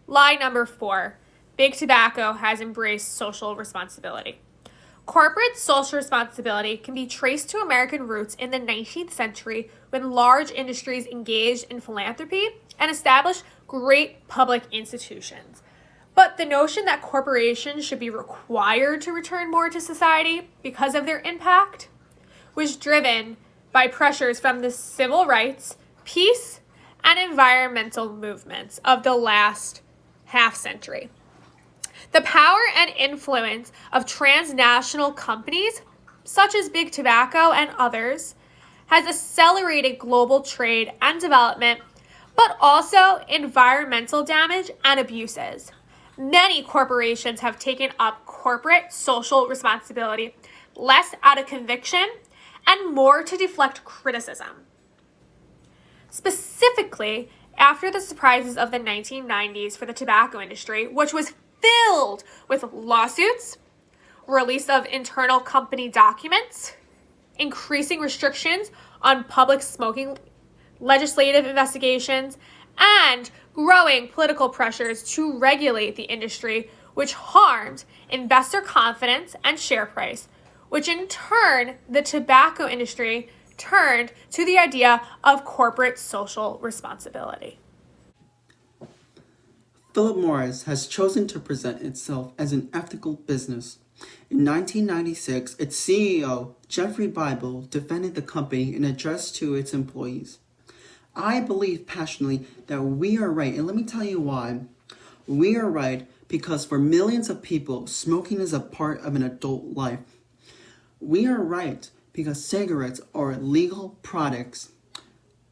Lie number 4. Big Tobacco has embraced social responsibility. Corporate social responsibility can be traced to American roots in the 19th century when large industries engaged in philanthropy and established great public institutions. But the notion that corporations should be required to return more to society because of their impact was driven by pressures from the civil rights, peace, and environmental movements of the last half century. The power and influence of transnational companies, such as Big Tobacco and others, has accelerated global trade and development, but also environmental damage and abuses. Many corporations have taken up corporate social responsibility, less out of conviction and more to deflect criticism. Specifically, after the surprises of the 1990s for the tobacco industry, which was filled with lawsuits, release of internal company documents, increasing restrictions on public smoking, legislative investigations, and growing political pressures to regulate the industry, which harmed investor confidence and share price, which in turn, the tobacco industry turned to the idea of corporate social responsibility. Philip Morris has chosen to present itself as an ethical business. In 1996, its CEO, Jeffrey Bible, defended the company in an address to its employees. I believe passionately that we are right, and let me tell you why. We are right because for millions of people, smoking is a part of an adult life. We are right because cigarettes are legal products.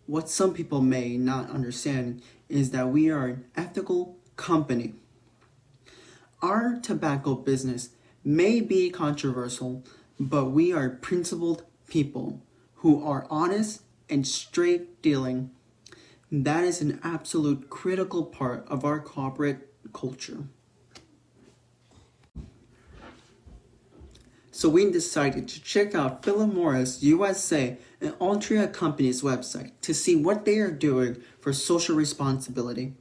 What some people may not understand is that we are an ethical company. Our tobacco business may be controversial, but we are principled people who are honest and straight dealing. That is an absolute critical part of our corporate culture. So we decided to check out Philip Morris USA and Altria Company's website to see what they are doing for social responsibility.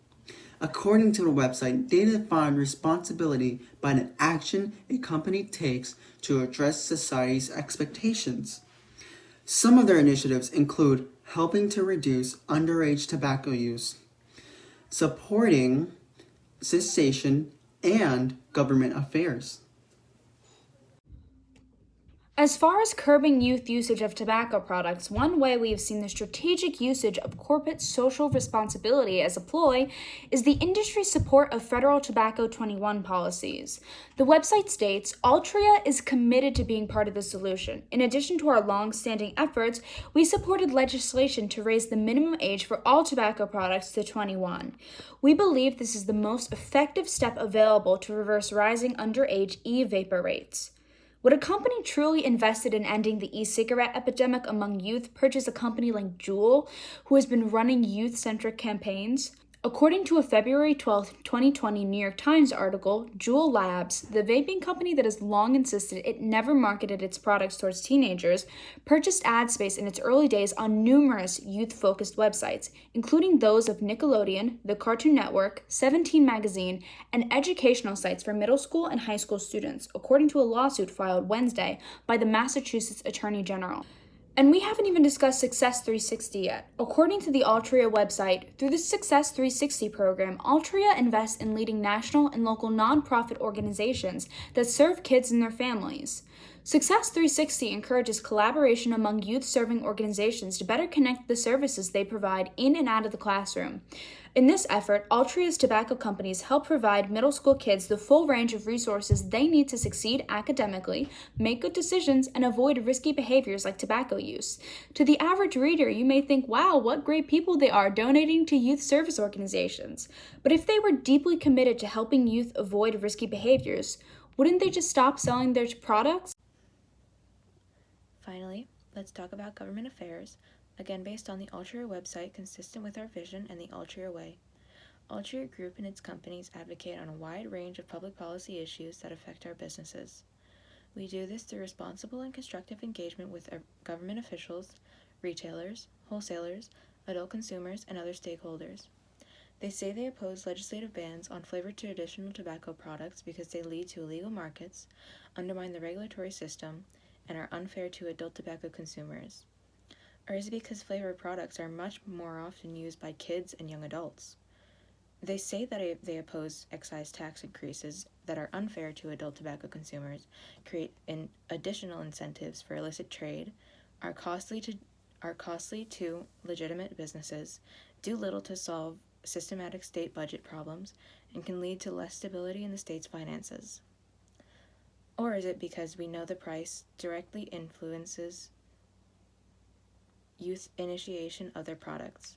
According to the website, they define responsibility by the action a company takes to address society's expectations. Some of their initiatives include helping to reduce underage tobacco use, supporting cessation, and government affairs. As far as curbing youth usage of tobacco products, one way we have seen the strategic usage of corporate social responsibility as a ploy is the industry's support of federal Tobacco 21 policies. The website states, Altria is committed to being part of the solution. In addition to our long-standing efforts, we supported legislation to raise the minimum age for all tobacco products to 21. We believe this is the most effective step available to reverse rising underage e-vapor rates. Would a company truly invested in ending the e-cigarette epidemic among youth purchase a company like Juul, who has been running youth-centric campaigns? According to a February 12, 2020 New York Times article, Juul Labs, the vaping company that has long insisted it never marketed its products towards teenagers, purchased ad space in its early days on numerous youth-focused websites, including those of Nickelodeon, the Cartoon Network, 17 Magazine, and educational sites for middle school and high school students, according to a lawsuit filed Wednesday by the Massachusetts Attorney General. And we haven't even discussed Success 360 yet. According to the Altria website, through the Success 360 program, Altria invests in leading national and local nonprofit organizations that serve kids and their families. Success 360 encourages collaboration among youth-serving organizations to better connect the services they provide in and out of the classroom. In this effort, Altria's tobacco companies help provide middle school kids the full range of resources they need to succeed academically, make good decisions, and avoid risky behaviors like tobacco use. To the average reader, you may think, wow, what great people they are donating to youth service organizations. But if they were deeply committed to helping youth avoid risky behaviors, wouldn't they just stop selling their products? Finally, let's talk about government affairs, again based on the Altria website consistent with our vision and the Altria way. Altria Group and its companies advocate on a wide range of public policy issues that affect our businesses. We do this through responsible and constructive engagement with our government officials, retailers, wholesalers, adult consumers, and other stakeholders. They say they oppose legislative bans on flavored traditional tobacco products because they lead to illegal markets, undermine the regulatory system, and are unfair to adult tobacco consumers. Or is it because flavored products are much more often used by kids and young adults? They say that they oppose excise tax increases that are unfair to adult tobacco consumers, create additional incentives for illicit trade, are costly to legitimate businesses, do little to solve systematic state budget problems, and can lead to less stability in the state's finances? Or is it because we know the price directly influences youth initiation of their products?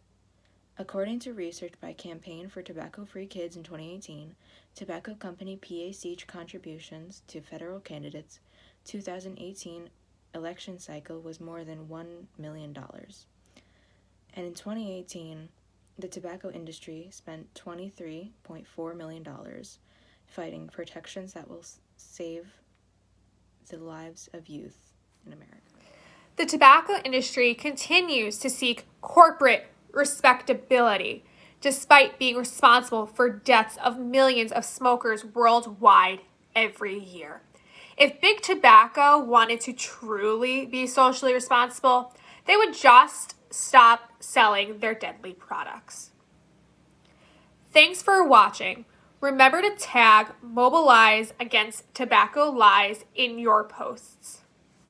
According to research by Campaign for Tobacco-Free Kids in 2018, tobacco company PAC contributions to federal candidates' 2018 election cycle was more than $1 million. And in 2018, the tobacco industry spent $23.4 million fighting protections that will save the lives of youth in America. The tobacco industry continues to seek corporate respectability, despite being responsible for deaths of millions of smokers worldwide every year. If Big Tobacco wanted to truly be socially responsible, they would just stop selling their deadly products. Thanks for watching. Remember to tag Mobilize Against Tobacco Lies in your posts.